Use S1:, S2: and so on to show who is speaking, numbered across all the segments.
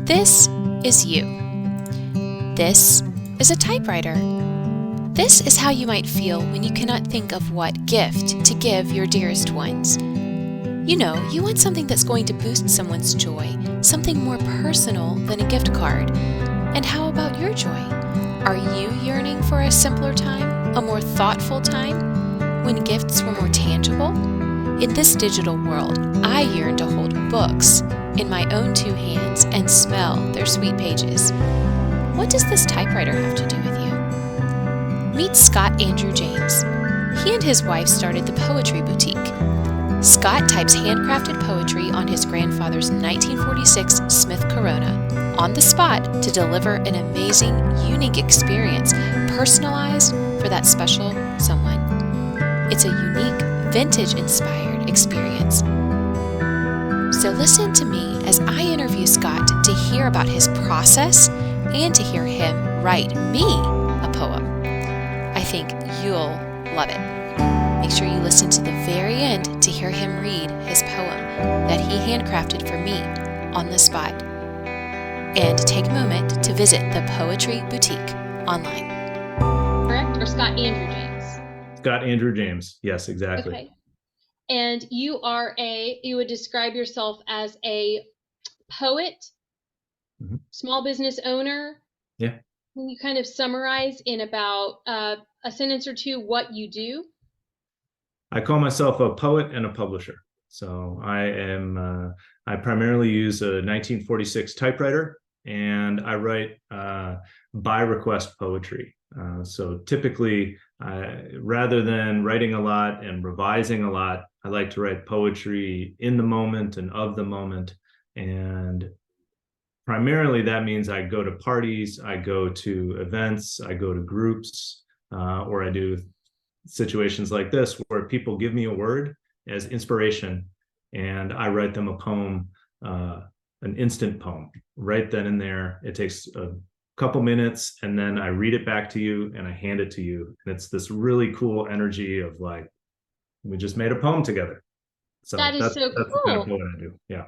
S1: This is you. This is a typewriter. This is how you might feel when you cannot think of what gift to give your dearest ones. You know, you want something that's going to boost someone's joy, something more personal than a gift card. And how about your joy? Are you yearning for a simpler time, a more thoughtful time, when gifts were more tangible? In this digital world, I yearn to hold books in my own two hands and smell their sweet pages. What does this typewriter have to do with you? Meet Scott Andrew James. He and his wife started the Poetry Boutique. Scott types handcrafted poetry on his grandfather's 1946 Smith Corona on the spot to deliver an amazing, unique experience personalized for that special someone. It's a unique, vintage-inspired experience. So listen to me as I interview Scott to hear about his process and to hear him write me a poem. I think you'll love it. Make sure you listen to the very end to hear him read his poem that he handcrafted for me on the spot. And take a moment to visit the Poetry Boutique online.
S2: Correct? Or Scott Andrew James?
S3: Scott Andrew James. Yes, exactly.
S2: Okay. And you would describe yourself as a poet, small business owner.
S3: Yeah.
S2: Can you kind of summarize in about a sentence or two what you do?
S3: I call myself a poet and a publisher. So I primarily use a 1946 typewriter, and I write by request poetry. So typically, rather than writing a lot and revising a lot, I like to write poetry in the moment and of the moment. And primarily that means I go to parties, I go to events, I go to groups, or I do situations like this where people give me a word as inspiration and I write them a poem, an instant poem right then and there. It takes a couple minutes and then I read it back to you and I hand it to you. And it's this really cool energy of like, we just made a poem together. So
S2: that is so cool.
S3: That's the kind of poem I do. Yeah.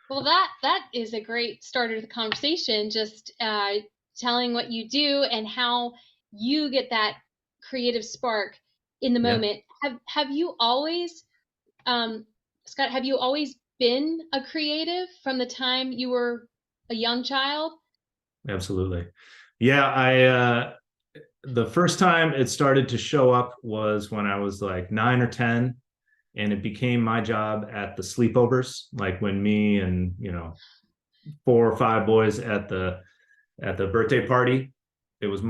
S2: Well, that is a great start to the conversation, just telling what you do and how you get that creative spark in the moment. Have you always, Scott, have you always been a creative from the time you were a young child?
S3: Absolutely. Yeah, the first time it started to show up was when I was like 9 or 10, and it became my job at the sleepovers, like when me and 4 or 5 boys at the birthday party. It was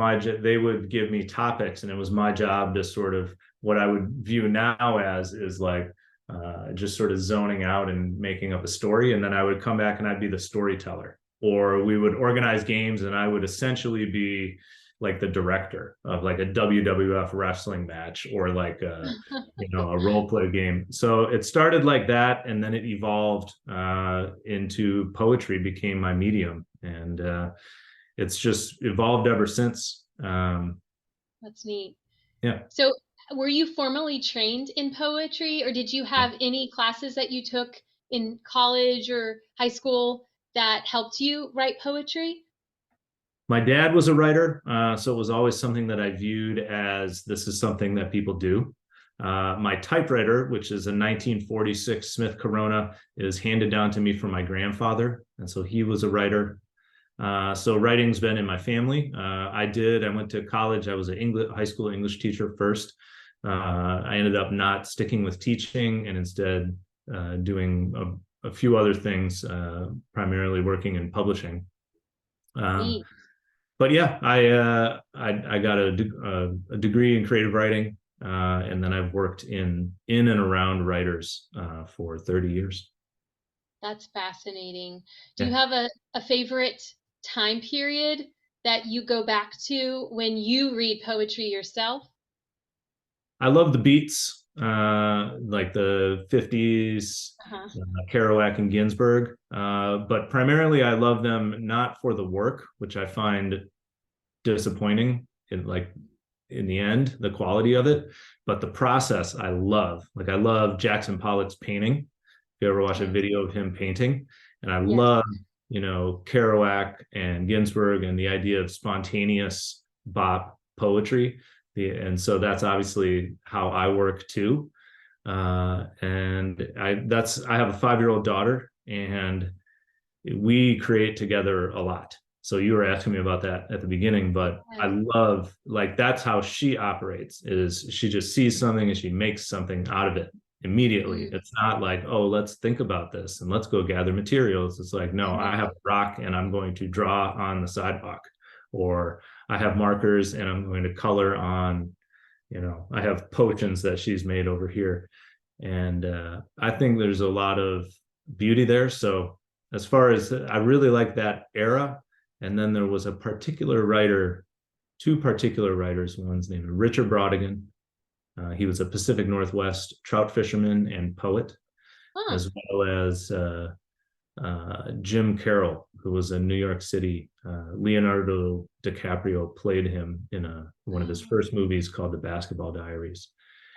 S3: they would give me topics, and it was my job to sort of, what I would view now as is like just sort of zoning out and making up a story, and then I would come back and I'd be the storyteller. Or we would organize games and I would essentially be like the director of like a WWF wrestling match or like a role play game. So it started like that, and then it evolved into poetry, became my medium, and it's just evolved ever since.
S2: That's neat.
S3: Yeah.
S2: So were you formally trained in poetry, or did you have any classes that you took in college or high school that helped you write poetry?
S3: My dad was a writer, so it was always something that I viewed as this is something that people do. My typewriter, which is a 1946 Smith Corona, is handed down to me from my grandfather, and so he was a writer. So writing's been in my family. I went to college. I was a high school English teacher first. I ended up not sticking with teaching and instead doing a few other things, primarily working in publishing. But yeah, I got a degree in creative writing, and then I've worked in and around writers for 30 years.
S2: That's fascinating. Do you have a favorite time period that you go back to when you read poetry yourself?
S3: I love the beats, like the 50s, Kerouac and Ginsberg. But primarily I love them not for the work, which I find disappointing in the end, the quality of it, but the process I love. Like I love Jackson Pollock's painting. If you ever watch a video of him painting, and I love Kerouac and Ginsberg and the idea of spontaneous bop poetry. And so that's obviously how I work too. And I have a 5-year-old daughter, and we create together a lot. So you were asking me about that at the beginning, but I love, like, that's how she operates, is she just sees something and she makes something out of it immediately. It's not like, oh, let's think about this and let's go gather materials. It's like, no, I have a rock and I'm going to draw on the sidewalk, or I have markers and I'm going to color on, I have potions that she's made over here. And I think there's a lot of beauty there. So as far as, I really like that era. And then there was a particular writer, 2 particular writers. One's named Richard Brautigan. He was a Pacific Northwest trout fisherman and poet, as well as Jim Carroll, who was in New York City. Leonardo DiCaprio played him in one of his first movies called The Basketball Diaries.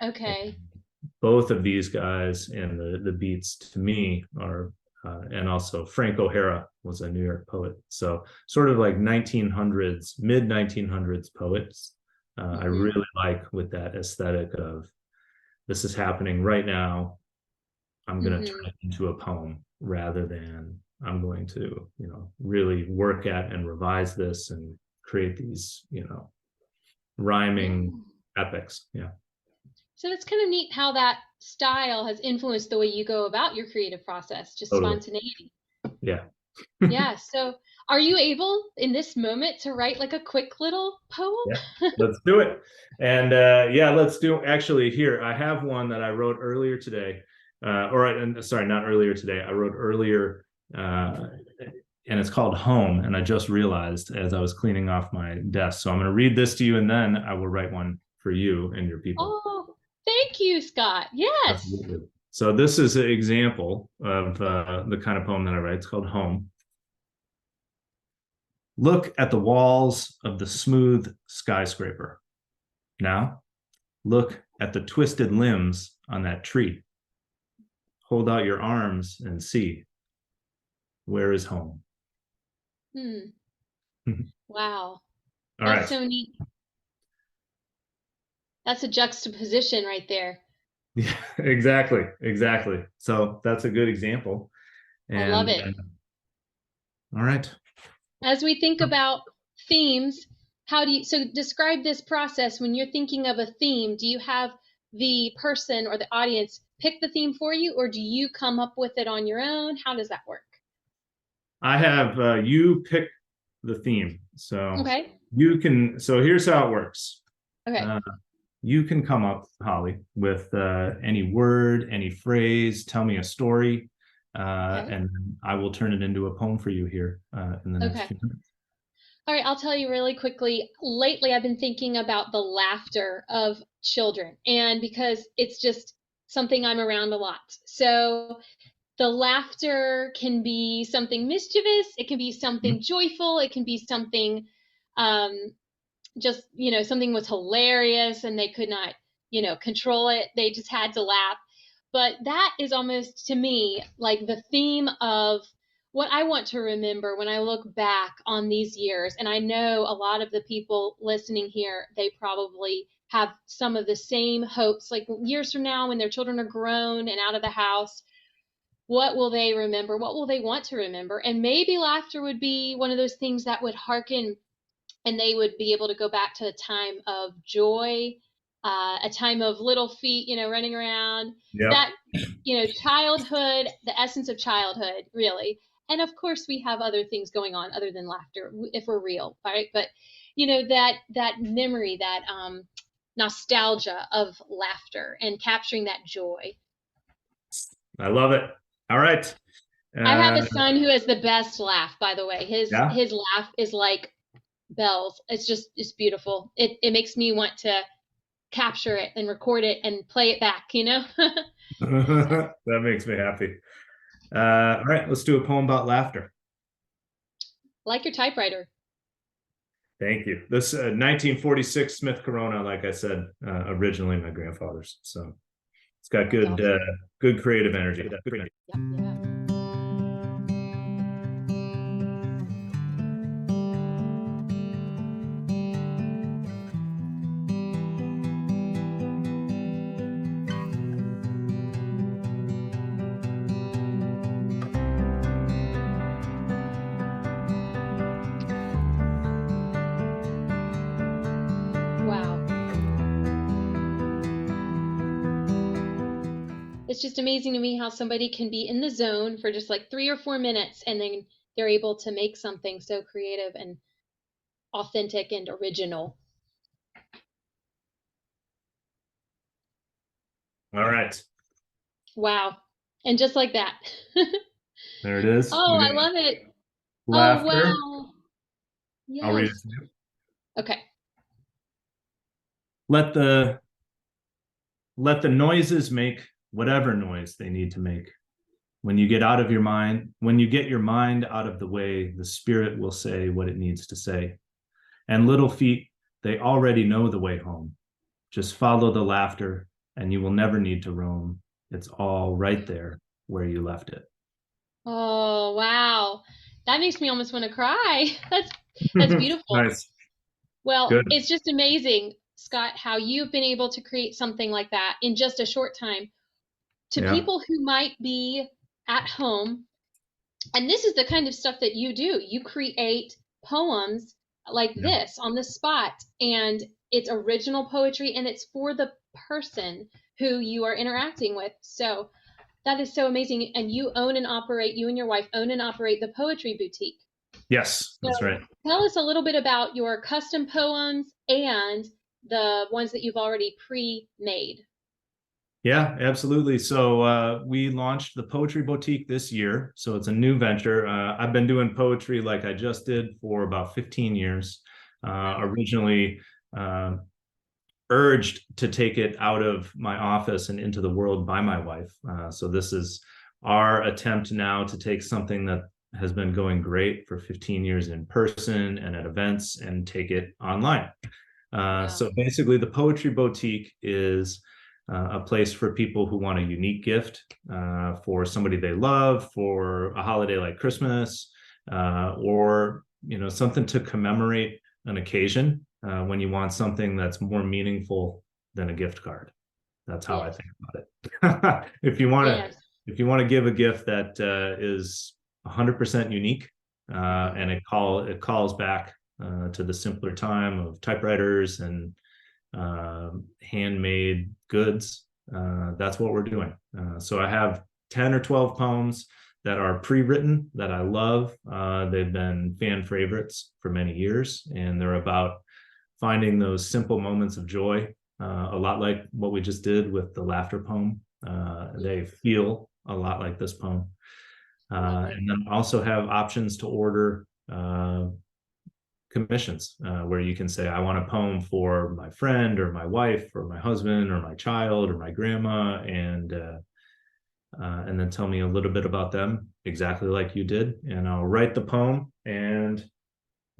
S2: Okay.
S3: And both of these guys and the beats to me are, and also Frank O'Hara was a New York poet. So sort of like 1900s, mid 1900s poets. I really like with that aesthetic of, this is happening right now. I'm going to turn it into a poem, rather than I'm going to, really work at and revise this and create these, rhyming epics. Yeah.
S2: So it's kind of neat how that style has influenced the way you go about your creative process, just spontaneity.
S3: Yeah.
S2: Yeah. So are you able in this moment to write like a quick little poem?
S3: Yeah, let's do it. And let's do, actually, here, I have one that I wrote earlier today. Sorry, not earlier today. I wrote earlier, and it's called Home. And I just realized as I was cleaning off my desk. So I'm going to read this to you, and then I will write one for you and your people.
S2: Oh, thank you, Scott. Yes.
S3: Absolutely. So this is an example of the kind of poem that I write. It's called Home. Look at the walls of the smooth skyscraper. Now, look at the twisted limbs on that tree. Hold out your arms and see. Where is home?
S2: Wow.
S3: All
S2: That's
S3: right.
S2: so neat. That's a juxtaposition right there.
S3: Yeah, exactly. So that's a good example. And,
S2: I love it.
S3: All right.
S2: As we think about themes, so describe this process when you're thinking of a theme. Do you have the person or the audience pick the theme for you, or do you come up with it on your own? How does that work?
S3: I have you pick the theme. So
S2: okay.
S3: So here's how it works.
S2: Okay.
S3: You can come up, Holly, with any word, any phrase, tell me a story, and I will turn it into a poem for you here in the next few minutes.
S2: All right, I'll tell you really quickly. Lately, I've been thinking about the laughter of children, and because it's just something I'm around a lot. So the laughter can be something mischievous, it can be something joyful, it can be something just, something was hilarious and they could not, control it. They just had to laugh. But that is almost, to me, like the theme of what I want to remember when I look back on these years. And I know a lot of the people listening here, they probably have some of the same hopes, like years from now when their children are grown and out of the house. What will they remember? What will they want to remember? And maybe laughter would be one of those things that would hearken, and they would be able to go back to a time of joy, a time of little feet, running around. Yep. That, childhood, the essence of childhood, really. And of course, we have other things going on other than laughter, if we're real, right? But, that memory, that nostalgia of laughter and capturing that joy.
S3: I love it. All right.
S2: I have a son who has the best laugh, by the way. His laugh is like bells. It's beautiful. It makes me want to capture it and record it and play it back,
S3: That makes me happy. All right, let's do a poem about laughter.
S2: Like your typewriter.
S3: Thank you. This 1946 Smith Corona, like I said, originally my grandfather's. So it's got good good creative energy.
S2: Yeah. It's just amazing to me how somebody can be in the zone for just like 3 or 4 minutes and then they're able to make something so creative and authentic and original.
S3: All right.
S2: Wow. And just like that.
S3: There it is.
S2: Oh, I love it. Oh,
S3: Laughter.
S2: wow.
S3: I'll read
S2: Yes.
S3: it to you.
S2: Okay.
S3: Let the noises make whatever noise they need to make. When you get your mind out of the way, the spirit will say what it needs to say. And little feet, they already know the way home. Just follow the laughter and you will never need to roam. It's all right there where you left it.
S2: Oh, wow. That makes me almost want to cry. That's beautiful.
S3: Nice.
S2: Well,
S3: Good.
S2: it's just amazing, Scott, how you've been able to create something like that in just a short time to
S3: Yeah.
S2: people who might be at home. And this is the kind of stuff that you do. You create poems like this on the spot, and it's original poetry and it's for the person who you are interacting with. So that is so amazing. And you and your wife own and operate the Poetry Boutique.
S3: Yes, that's
S2: So
S3: right.
S2: tell us a little bit about your custom poems and the ones that you've already pre-made.
S3: Yeah, absolutely. So we launched the Poetry Boutique this year. So it's a new venture. I've been doing poetry like I just did for about 15 years. Originally urged to take it out of my office and into the world by my wife. So this is our attempt now to take something that has been going great for 15 years in person and at events and take it online. So basically, the Poetry Boutique is a place for people who want a unique gift for somebody they love, for a holiday like Christmas, or something to commemorate an occasion when you want something that's more meaningful than a gift card. That's how I think about it. If you want to give a gift that is 100% unique and it calls back to the simpler time of typewriters and handmade goods, that's what we're doing. So I have 10 or 12 poems that are pre-written that I love. They've been fan favorites for many years, and they're about finding those simple moments of joy, a lot like what we just did with the laughter poem. They feel a lot like this poem. And then also have options to order commissions where you can say, I want a poem for my friend or my wife or my husband or my child or my grandma, and then tell me a little bit about them, exactly like you did, and I'll write the poem. And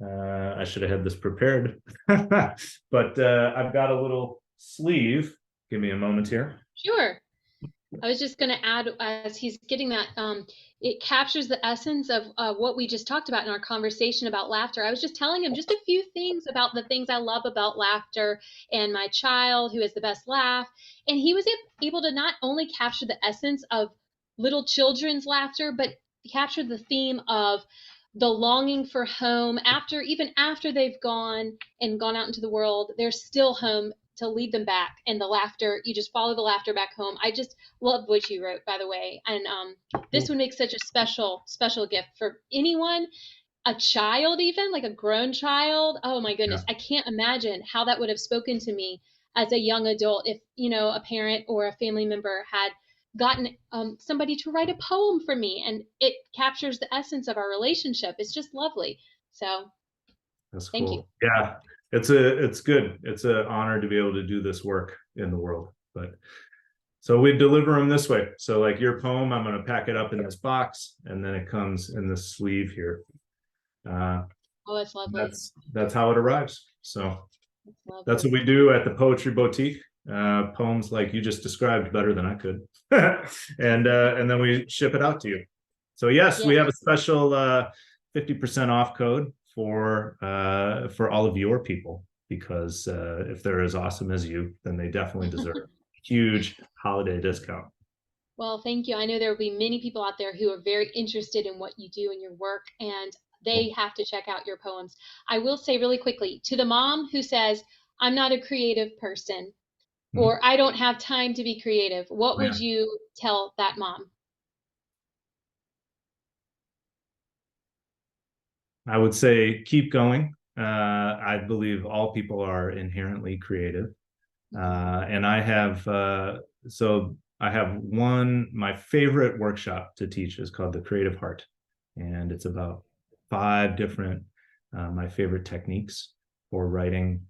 S3: I should have had this prepared, but I've got a little sleeve. Give me a moment here.
S2: Sure. I was just going to add, as he's getting that, it captures the essence of what we just talked about in our conversation about laughter. I was just telling him just a few things about the things I love about laughter and my child who has the best laugh. And he was able to not only capture the essence of little children's laughter, but capture the theme of the longing for home even after they've gone out into the world. They're still home to lead them back, and the laughter, you just follow the laughter back home. I just love what you wrote, by the way. And this would make such a special gift for anyone, a child, even like a grown child. Oh my goodness. I can't imagine how that would have spoken to me as a young adult if a parent or a family member had gotten somebody to write a poem for me, and it captures the essence of our relationship. It's just lovely. So
S3: that's
S2: thank
S3: cool.
S2: you.
S3: Yeah, it's good. It's an honor to be able to do this work in the world. But so we deliver them this way. So like your poem, I'm going to pack it up in this box, and then it comes in this sleeve here.
S2: Oh, that's lovely.
S3: That's how it arrives. So that's what we do at the Poetry Boutique. Poems like you just described better than I could. And then we ship it out to you. So yes, we have a special 50% off code for all of your people, because if they're as awesome as you, then they definitely deserve a huge holiday discount.
S2: Well, thank you. I know there will be many people out there who are very interested in what you do and your work, and they have to check out your poems. I will say really quickly to the mom who says, I'm not a creative person, or I don't have time to be creative, what would
S3: Yeah.
S2: you tell that mom?
S3: I would say keep going. I believe all people are inherently creative. And I have, so I have my favorite workshop to teach is called The Creative Heart. And it's about 5 different, my favorite techniques for writing,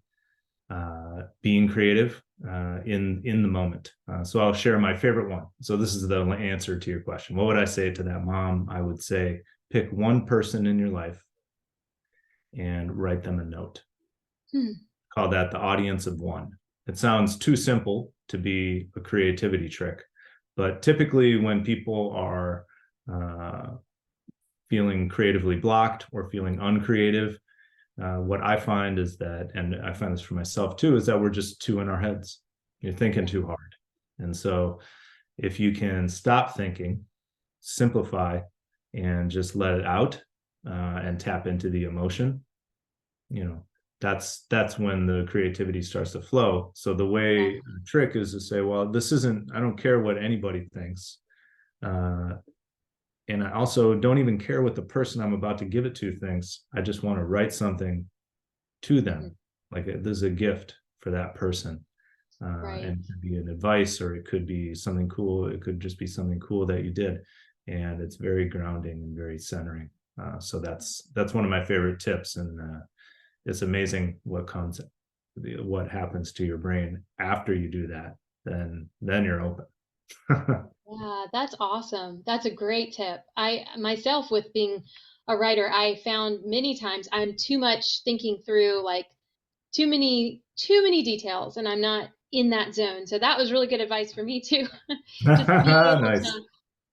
S3: being creative in the moment. So I'll share my favorite one. So this is the answer to your question. What would I say to that mom? I would say pick one person in your life and write them a note. Call that the audience of one. It sounds too simple to be a creativity trick, but typically when people are feeling creatively blocked or feeling uncreative, what I find is that, and I find this for myself too, is that we're just too in our heads. You're thinking too hard. And so if you can stop thinking, simplify, and just let it out, and tap into the emotion, that's when the creativity starts to flow. So the trick is to say, well, I don't care what anybody thinks. And I also don't even care what the person I'm about to give it to thinks. I just want to write something to them. Like this is a gift for that person. And it could be an advice, or it could be something cool. It could just be something cool that you did. And it's very grounding and very centering. So that's one of my favorite tips. And it's amazing what happens to your brain after you do that. Then you're open.
S2: Yeah, that's awesome. That's a great tip. I myself, with being a writer, I found many times I'm too much thinking through, like too many details, and I'm not in that zone. So that was really good advice for me too. Just being able
S3: Nice.
S2: to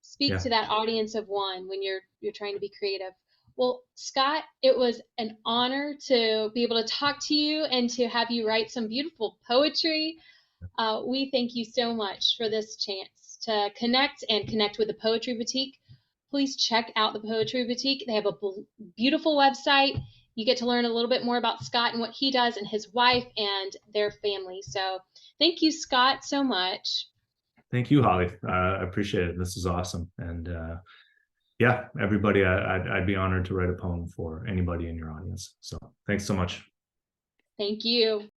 S2: speak
S3: Yeah.
S2: to that audience of one when you're trying to be creative. Well, Scott, it was an honor to be able to talk to you and to have you write some beautiful poetry. We thank you so much for this chance to connect with the Poetry Boutique. Please check out the Poetry Boutique. They have a beautiful website. You get to learn a little bit more about Scott and what he does, and his wife and their family. So thank you, Scott, so much.
S3: Thank you, Holly. I appreciate it. This is awesome. And yeah, everybody, I'd be honored to write a poem for anybody in your audience. So thanks so much.
S2: Thank you.